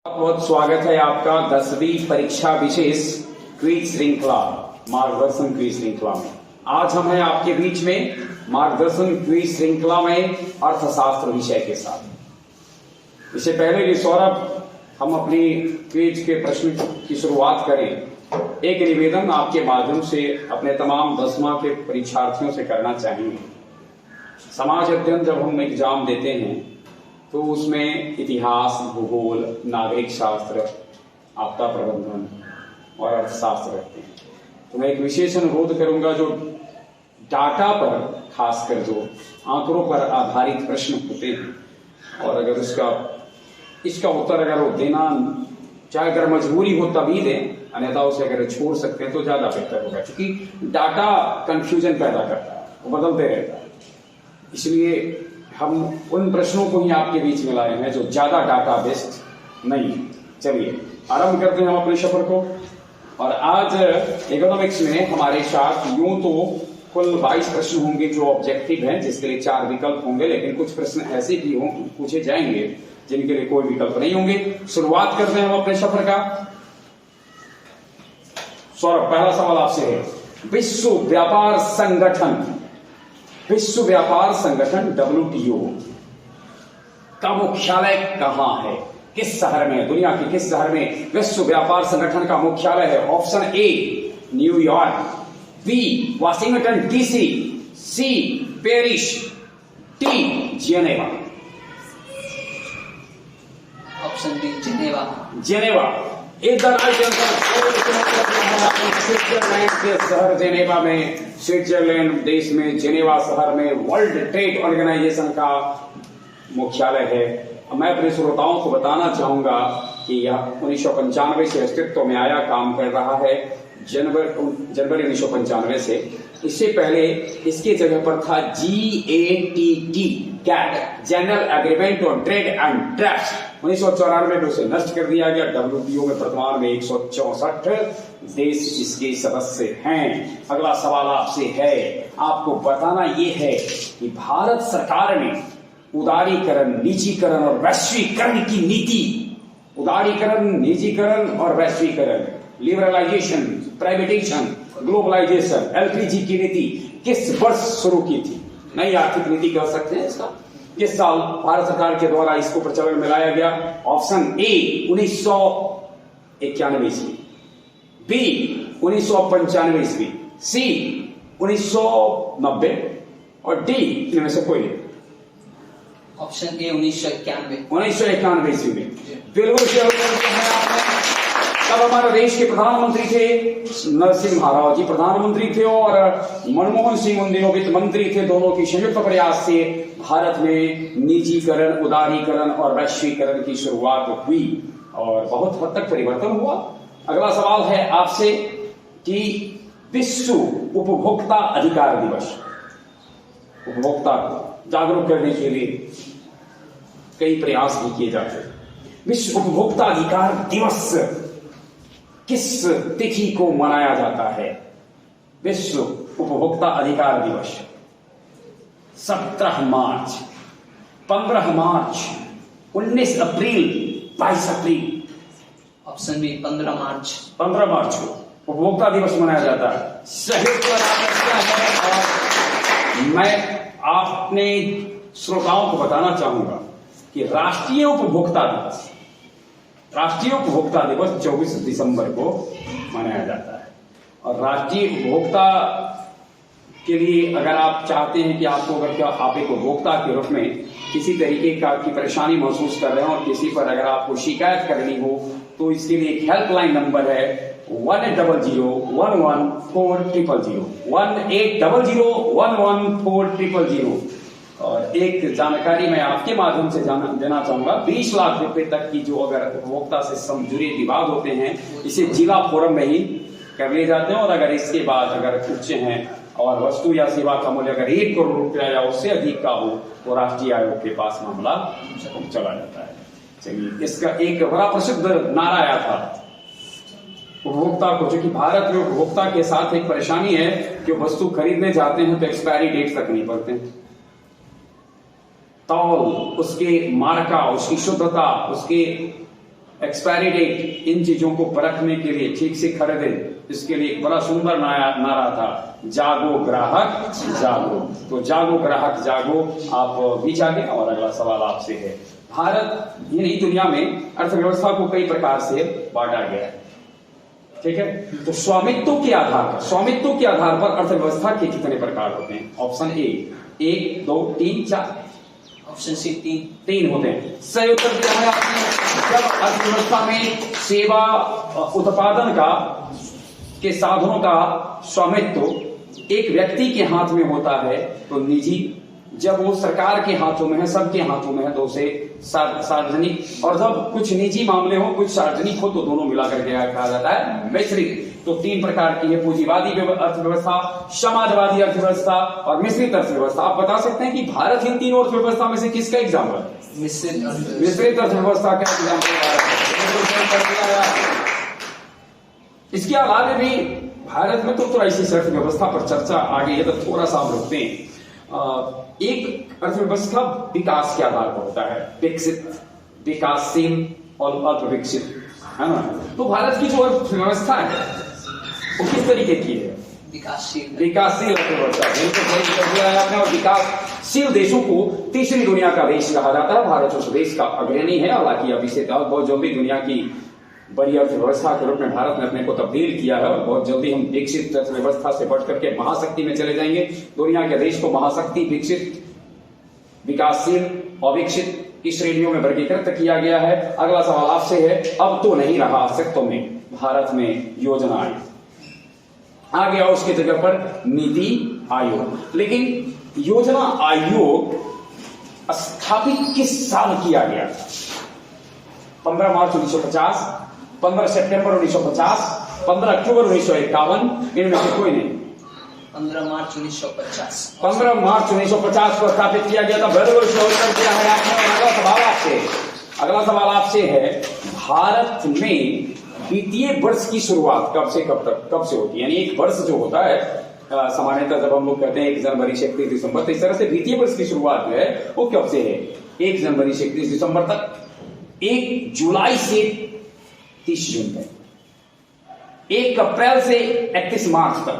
बहुत स्वागत है आपका 10वीं परीक्षा विशेष क्विज श्रृंखला मार्गदर्शन क्विज श्रृंखला में। आज हम हैं आपके बीच में मार्गदर्शन क्विज श्रृंखला में अर्थशास्त्र विषय के साथ। इससे पहले कि सौरभ हम अपनी क्विज के प्रश्न की शुरुआत करें, एक निवेदन आपके माध्यम से अपने तमाम 10वां के परीक्षार्थियों से करना चाहेंगे। समाज अध्ययन जब हम एग्जाम देते हैं तो उसमें इतिहास, भूगोल, नागरिक शास्त्र, आपदा प्रबंधन और अर्थशास्त्र रहते हैं। तो मैं एक विशेष अनुरोध करूंगा, जो डाटा पर खासकर जो आंकड़ों पर आधारित प्रश्न होते हैं और अगर इसका उत्तर अगर वो देना चाहे अगर मजबूरी हो तभी दें, अन्यथा उसे अगर छोड़ सकते हैं तो ज्यादा बेहतर होगा, क्योंकि डाटा कंफ्यूजन पैदा करता है, वो बदलते रहता है। इसलिए हम उन प्रश्नों को ही आपके बीच में लाए हैं जो ज्यादा डाटा बेस्ड नहीं। चलिए आरंभ करते हैं हम अपने सफर को। और आज इकोनॉमिक्स में हमारे साथ यूं तो कुल 22 प्रश्न होंगे जो ऑब्जेक्टिव हैं, जिसके लिए 4 विकल्प होंगे, लेकिन कुछ प्रश्न ऐसे भी पूछे जाएंगे जिनके लिए कोई विकल्प नहीं होंगे। शुरुआत करते हैं हम अपने सफर का। सौरभ, पहला सवाल आपसे है, विश्व व्यापार संगठन WTO का मुख्यालय कहां है? किस शहर में, दुनिया के किस शहर में विश्व व्यापार संगठन का मुख्यालय है? Option A New York, B Washington DC, C Paris, D Geneva. Option B Geneva. एक स्विट्जरलैंड के शहर जेनेवा में, स्विट्जरलैंड देश में जेनेवा शहर में वर्ल्ड ट्रेड ऑर्गेनाइजेशन का मुख्यालय है। मैं अपने श्रोताओं को बताना चाहूंगा कि यह 1995 से अस्तित्व में आया, काम कर रहा है जनवरी 1995 से। इससे पहले इसके जगह पर था GATT, general agreement on trade and draft. 1994 में उसे नष्ट कर दिया गया। WTO में वर्तमान में 164 देश इसके सदस्य हैं। अगला सवाल आपसे है, आपको बताना यह है कि भारत सरकार ने उदारीकरण, निजीकरण और वैश्वीकरण की नीति, उदारीकरण, निजीकरण और वैश्वीकरण, लिबरलाइजेशन, प्राइवेटाइजेशन, ग्लोबलाइजेशन, LPG की नीति किस वर्ष शुरू की थी? नई आर्थिक नीति कह सकते हैं इसका। किस साल भारत सरकार के द्वारा इसको प्रचलन में लाया गया? ऑप्शन ए 1991 ईस्वी, बी 1995 ईस्वी, सी 1990 और डी इनमें से कोई नहीं। ऑप्शन ए 1991 ईस्वी में बिल्कुल सही है आपने। तब हमारे देश के प्रधानमंत्री थे नरसिम्हा राव जी प्रधानमंत्री थे और मनमोहन सिंह उन दिनों वित्त मंत्री थे। दोनों की संयुक्त प्रयास से भारत में निजीकरण, उदारीकरण और वैश्वीकरण की शुरुआत हुई और बहुत हद तक परिवर्तन हुआ। अगला सवाल है आपसे कि विश्व उपभोक्ता अधिकार दिवस, उपभोक्ता को जागरूक करने के लिए कई प्रयास भी किए जाते हैं। विश्व उपभोक्ता अधिकार दिवस किस तिथि को मनाया जाता है? विश्व उपभोक्ता अधिकार दिवस 17 मार्च, 15 मार्च, 19 अप्रैल, 22 अप्रैल। ऑप्शन बी 15 मार्च। 15 मार्च को उपभोक्ता दिवस मनाया जाता है। सही उत्तर आपका है। मैं अपने श्रोताओं को बताना चाहूंगा कि राष्ट्रीय उपभोक्ता दिवस 24 दिसंबर को मनाया जाता है। और राष्ट्रीय उपभोक्ता के लिए अगर आप चाहते हैं कि आपको अगर आप एक उपभोक्ता के रूप में किसी तरीके की परेशानी महसूस कर रहे हो और किसी पर अगर आपको शिकायत करनी हो तो इसके लिए एक हेल्पलाइन नंबर है 1800114000, 1800114000। और एक जानकारी मैं आपके माध्यम से देना चाहूंगा, 20 लाख रुपए तक की जो अगर उपभोक्ता से जुड़े विवाद होते हैं इसे जिला फोरम में ही कर लिए जाते हैं। और अगर इसके बाद अगर उच्च हैं और वस्तु या सेवा का मूल्य अगर 1 करोड़ रुपया या उससे अधिक का हो तो राष्ट्रीय आयोग के पास मामला चला जाता है। चलिए, इसका एक बड़ा प्रसिद्ध नारा आया था उपभोक्ता को, जो कि भारत में उपभोक्ता के साथ एक परेशानी है कि वस्तु खरीदने जाते हैं तो एक्सपायरी डेट तक नहीं पड़ते, तौल, उसके मार्का, उसकी शुद्धता, उसके एक्सपायरी डेट, इन चीजों को परखने के लिए ठीक से खरीदे, इसके लिए एक बड़ा सुंदर नारा था, जागो ग्राहक जागो। तो जागो ग्राहक जागो। आप बीच आ गए और अगला सवाल आपसे है, भारत ये नहीं दुनिया में अर्थव्यवस्था को कई प्रकार से बांटा गया है, ठीक है। तो स्वामित्व के आधार पर अर्थव्यवस्था के कितने प्रकार होते हैं? Option A 1 2 3 4। ऑप्शन सी 3 होते हैं। सही उत्तर दिया है आपने। जब अर्थव्यवस्था में सेवा उत्पादन के साधनों का स्वामित्व एक व्यक्ति के हाथ में होता है तो निजी, जब वो सरकार के हाथों में है, सबके हाथों में है तो उसे सार्वजनिक, और जब कुछ निजी मामले हो कुछ सार्वजनिक हो तो दोनों मिलाकर के कहा जाता है मिश्रित। तो 3 प्रकार की है, पूंजीवादी अर्थव्यवस्था, समाजवादी अर्थव्यवस्था और मिश्रित अर्थव्यवस्था। आप बता सकते हैं कि भारत इन तीनों अर्थव्यवस्था में से किसका एग्जाम्पल है? मिश्रित अर्थव्यवस्था का एग्जाम्पल। इसके अलावा भी भारत में तो ऐसी अर्थव्यवस्था पर चर्चा आगे है तो थोड़ा सा हम रुकते हैं। एक अर्थव्यवस्था विकास के आधार पर होता है, विकसित, विकासशील और अल्प विकसित, है ना। तो भारत की जो अर्थव्यवस्था है वो किस तरीके की है? विकासशील अर्थव्यवस्था। आपने, और विकासशील देशों को तीसरी दुनिया का देश कहा जाता है। भारत उस देश का अग्रणी है, हालांकि अभी से बहुत जल्दी दुनिया की बड़ी अर्थव्यवस्था के रूप में भारत ने अपने को तब्दील किया है और बहुत जल्दी हम विकसित अर्थव्यवस्था से बढ़ करके महाशक्ति में चले जाएंगे। दुनिया के देश को महाशक्ति, विकसित, विकासशील और विकसित की श्रेणियों में वर्गीकृत किया गया है। अगला सवाल आपसे है, अब तो नहीं रहा अस्तित्व में भारत में योजना आयोग, आ गया उसकी जगह पर नीति आयोग। लेकिन योजना आयोग स्थापित किस साल किया गया? 15 मार्च 1950, 15 सितंबर 1950, 15 अक्टूबर 1951, इनमें से कोई नहीं। 15 मार्च 1950। 15 मार्च 1950 को स्थापित किया गया था। बिल्कुल सही उत्तर दिया है आपने। अगला सवाल आपसे है, भारत में वित्तीय वर्ष की शुरुआत कब से होती है? यानी एक वर्ष जो होता है, सामान्यतः जब हम लोग कहते हैं 1 जनवरी से 31 दिसंबर, तो इस तरह से वित्तीय वर्ष की शुरुआत जो है वो कब से है? 1 जनवरी से 31 दिसंबर तक, 1 जुलाई से 30 जून तक, 1 अप्रैल से 31 मार्च तक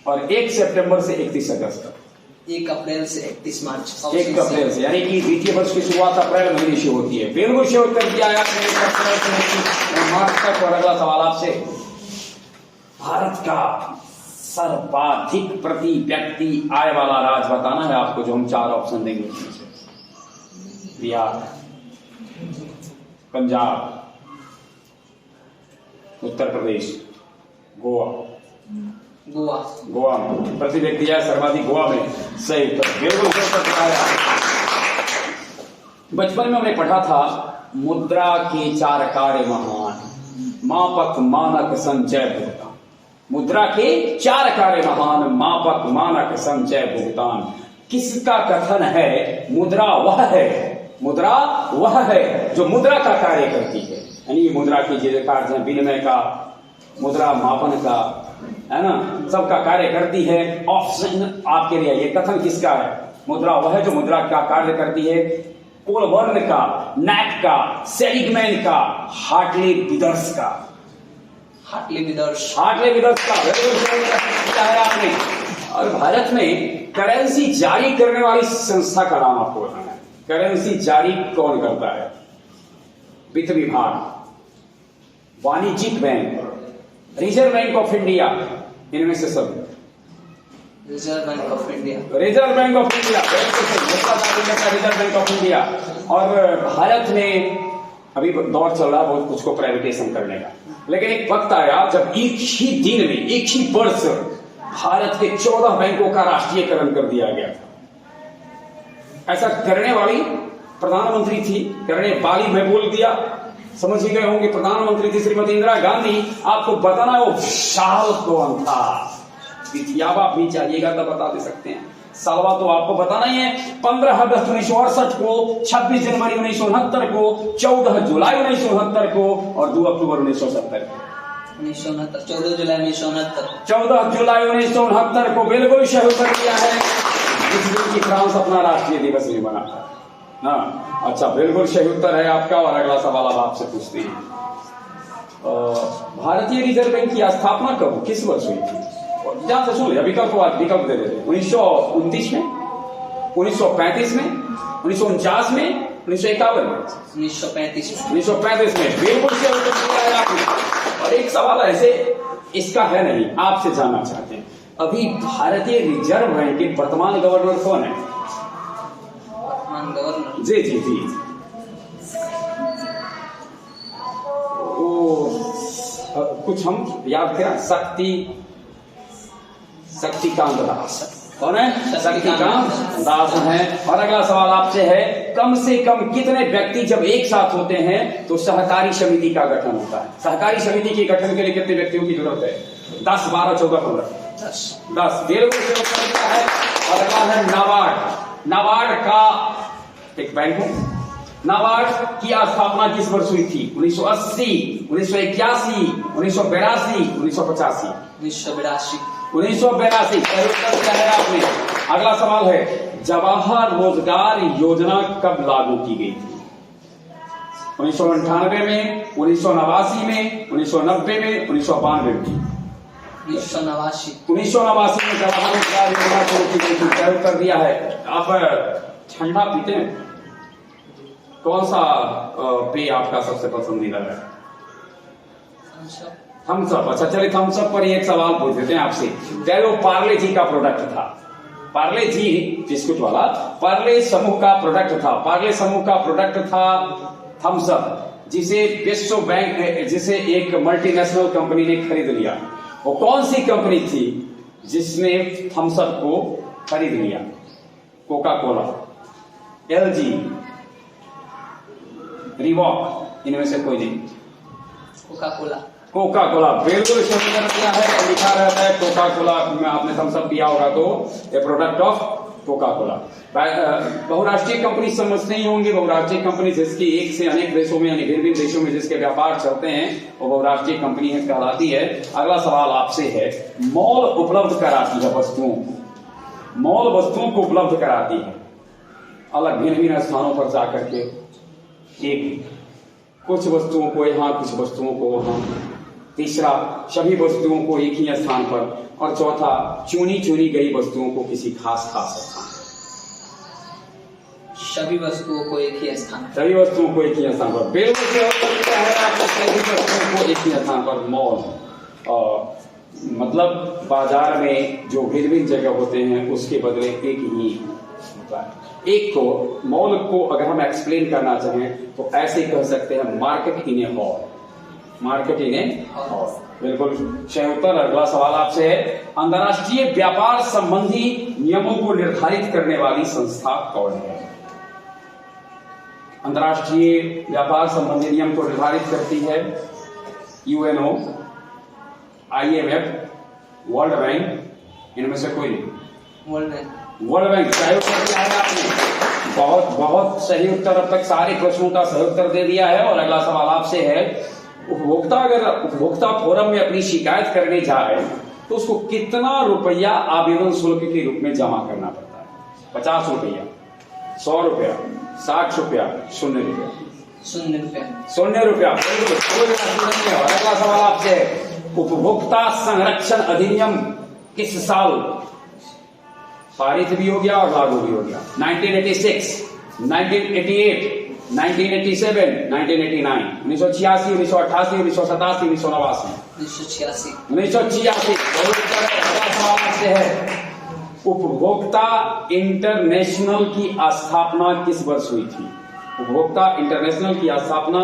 और 1 सितंबर से 31 अगस्त तक। 1 अप्रैल से 31 मार्च। 1 अप्रैल से, यानी कि वित्तीय वर्ष की शुरुआत अप्रैल महीने से होती है। बिल्कुल सही उत्तर दिया है आपने, 1 अप्रैल से मार्च तक। और अगला सवाल आपसे, भारत का सर्वाधिक प्रति व्यक्ति आय वाला राज्य बताना है आपको, जो हम 4 ऑप्शन देंगे उसमें से। बिहार, पंजाब, उत्तर प्रदेश, गोवा। गोवा में प्रति व्यक्ति आय सर्वाधिक गोवा में। सही उत्तर, बिल्कुल सही उत्तर बताया। बचपन में हमने पढ़ा था, मुद्रा के 4 कार्य महान, मापक, मानक, संचय, भुगतान। मुद्रा के 4 कार्य महान, मापक, मानक, संचय, भुगतान। किसका कथन है? मुद्रा वह है जो मुद्रा का कार्य करती है। यानी मुद्रा की जो कार्य है, विनिमय का, मुद्रा मापन का, है ना, सबका कार्य करती है। ऑप्शन आपके लिए, ये कथन किसका है? मुद्रा वह है जो मुद्रा का कार्य करती है। पोल वर्न का, नैक का, सेलिगमैन का, हार्टले विदर्स का। हार्टले विदर्स का क्या है आपने? और भारत में करेंसी जारी करने वाली संस्था का नाम आपको बताना है। करेंसी जारी कौन करता है? वित्त विभाग, वाणिज्यिक bank, reserve bank of India, इनमें से सब। Reserve bank of India. Reserve bank of India. और भारत में अभी दौर चल रहा है बहुत कुछ को प्राइवेटाइजेशन करने का, लेकिन एक वक्त आया जब एक ही दिन में, एक ही वर्ष भारत के 14 बैंकों का राष्ट्रीयकरण कर दिया गया था। ऐसा करने वाली प्रधानमंत्री थी, करने वाली मैं बोल दिया, समझ ही गए होंगे, प्रधानमंत्री थी श्रीमती इंदिरा गांधी। आपको बताना वो साल कौन था? इतिहास भी चाहिएगा तब बता दे सकते हैं। सालवा तो आपको बताना ही है। 15 अगस्त 1968 को, 26 जनवरी 1969 को, 14 जुलाई 1969 को और 2 अक्टूबर 1970 को। 14 जुलाई 1969। 14 जुलाई 1969 को बिल्कुल सही उत्तर दिया है। इस दिन की फ्रांस अपना राष्ट्रीय दिवस भी मनाता है। हाँ, अच्छा, बिल्कुल सही उत्तर है आपका। और अगला सवाल अब आपसे पूछते हैं, भारतीय रिजर्व बैंक की स्थापना कब, किस वर्ष हुई थी? ध्यान से सुन ले, विकल्प दे देते। 1929 में, 1935 में, 1949 में, 1951 में? 1935 में। 1935 में, बिल्कुल सही उत्तर दिया है आपने। और एक सवाल ऐसे इसका है नहीं, आपसे जानना चाहते हैं, अभी भारतीय रिजर्व बैंक के वर्तमान गवर्नर कौन है? वर्तमान गवर्नर? जी जी जी, कुछ हम याद करें, शक्तिकांत दास। कौन है? शक्तिकांत दास हैं। और अगला सवाल आपसे है, कम से कम कितने व्यक्ति जब एक साथ होते हैं तो सहकारी समिति का गठन होता है? सहकारी समिति के गठन के लिए कितने व्यक्तियों की जरूरत है? 10, 12, 14, 15? 10। बिल्कुल सही उत्तर दिया है। और अगला है नाबार्ड। नाबार्ड का एक बैंक है। नाबार्ड की स्थापना किस वर्ष हुई थी? 1980, 1981, 1982, 1985? 1982। 1982, सही उत्तर दिया है आपने। अगला सवाल है, जवाहर रोजगार योजना कब लागू की गई थी? 1998 में, 1989 में, 1990 में, 1992 में? 1989। 1989 में जवाहर रोजगार योजना शुरू की गई थी। सही उत्तर दिया है। आप ठंडा पीते हैं? कौन सा पेय आपका सबसे पसंदीदा है? Thums Up. अच्छा, चलिए थम्स अप पर एक सवाल पूछ देते हैं आपसे। वो पार्ले जी का प्रोडक्ट था, पार्ले जी बिस्कुट वाला पार्ले समूह का प्रोडक्ट था। पार्ले समूह का प्रोडक्ट था थम्स अप, जिसे विश्व बैंक, जिसे एक मल्टीनेशनल कंपनी ने खरीद लिया। वो कौन सी कंपनी थी जिसने थम्स अप को खरीद लिया? कोका कोला, एलजी, रिवॉक, इनमें से कोई नहीं? Coca Cola. कोका कोला, बिल्कुल सही उत्तर दिया है। लिखा रहता है कोका कोला में, आपने थम्स अप पिया होगा तो ए प्रोडक्ट ऑफ कोका कोला। बहुराष्ट्रीय कंपनी समझते ही होंगे। बहुराष्ट्रीय कंपनी जिसकी एक से अनेक देशों में, यानी भिन्न भिन्न देशों में जिसके व्यापार चलते हैं, वो बहुराष्ट्रीय कंपनी कहलाती है। अगला सवाल आपसे है, मॉल उपलब्ध कराती है वस्तुओं को, मॉल वस्तुओं को उपलब्ध कराती है अलग भिन्न भिन्न स्थानों पर जाकर के। एक, कुछ वस्तुओं को यहाँ, कुछ वस्तुओं को वहां। तीसरा, सभी वस्तुओं को एक ही स्थान पर। और चौथा, चुनी चुनी गई वस्तुओं को किसी खास स्थान। सभी वस्तुओं को एक ही स्थान। सभी वस्तुओं को एक ही स्थान पर, बिल्कुल सही है आपको। सभी वस्तुओं को एक ही स्थान पर। मॉल मतलब बाजार में जो भिन्न भिन्न जगह होते हैं उसके बदले एक ही होता है। एक को, मॉल को अगर हम एक्सप्लेन करना चाहें तो ऐसे कह सकते हैं, market in A hall. Market in A hall, बिल्कुल सही उत्तर। अगला सवाल आपसे है, अंतर्राष्ट्रीय व्यापार संबंधी नियमों को निर्धारित करने वाली संस्था कौन है? अंतर्राष्ट्रीय व्यापार संबंधी नियम को निर्धारित करती है यूएनओ, IMF, वर्ल्ड बैंक, इनमें से कोई नहीं? World bank. वर्ल्ड बैंक, सही उत्तर दिया है आपने। बहुत सही उत्तर। अब तक सारे प्रश्नों का सही उत्तर दे दिया है। और अगला सवाल आपसे है, उपभोक्ता अगर उपभोक्ता फोरम में अपनी शिकायत करने जाए तो उसको कितना रुपया आवेदन शुल्क के रूप में जमा करना पड़ता है? 50 रुपया, 100 रुपया, 60 रुपया, 0 रुपया? 0 रुपया। 0 रुपया, बिल्कुल। और अगला सवाल आपसे है, उपभोक्ता संरक्षण अधिनियम किस साल पारित भी हो गया और लागू भी हो गया? 1986, 1988, 1987, 1989, 1986, 1988, 1987, 1989? 1986। 1986। अगला सवाल आपसे है, उपभोक्ता इंटरनेशनल की स्थापना किस वर्ष हुई थी? उपभोक्ता इंटरनेशनल की स्थापना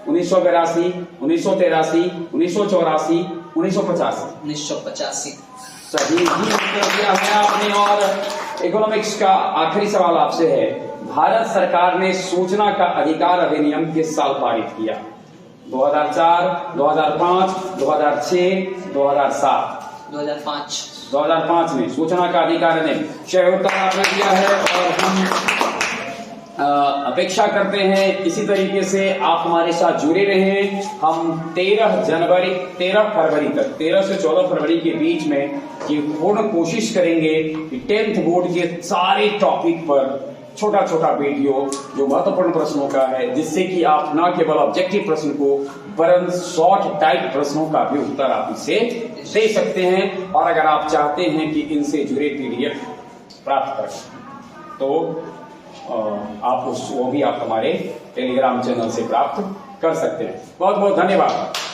1982, 1983, 1984, 1985? 1985। सही ही उत्तर दिया है आपने। और इकोनॉमिक्स का आखिरी सवाल आपसे है, भारत सरकार ने सूचना का अधिकार अधिनियम किस साल पारित किया? 2004, 2005, 2006, 2007? 2005। 2005 में सूचना का अधिकार अधिनियम। सही उत्तर आपने दिया है। और हम अपेक्षा करते हैं इसी तरीके से आप हमारे साथ जुड़े रहें। हम 13 फरवरी तक, 13 से 14 फरवरी के बीच में ये पूर्ण कोशिश करेंगे कि 10th बोर्ड के सारे टॉपिक पर छोटा छोटा वीडियो जो महत्वपूर्ण प्रश्नों का है, जिससे कि आप न केवल ऑब्जेक्टिव प्रश्न को वरन शॉर्ट टाइप प्रश्नों का भी उत्तर आप इसे दे सकते हैं। और अगर आप चाहते हैं कि इनसे जुड़े PDF प्राप्त करें तो आप वो भी आप हमारे टेलीग्राम चैनल से प्राप्त कर सकते हैं। बहुत बहुत धन्यवाद।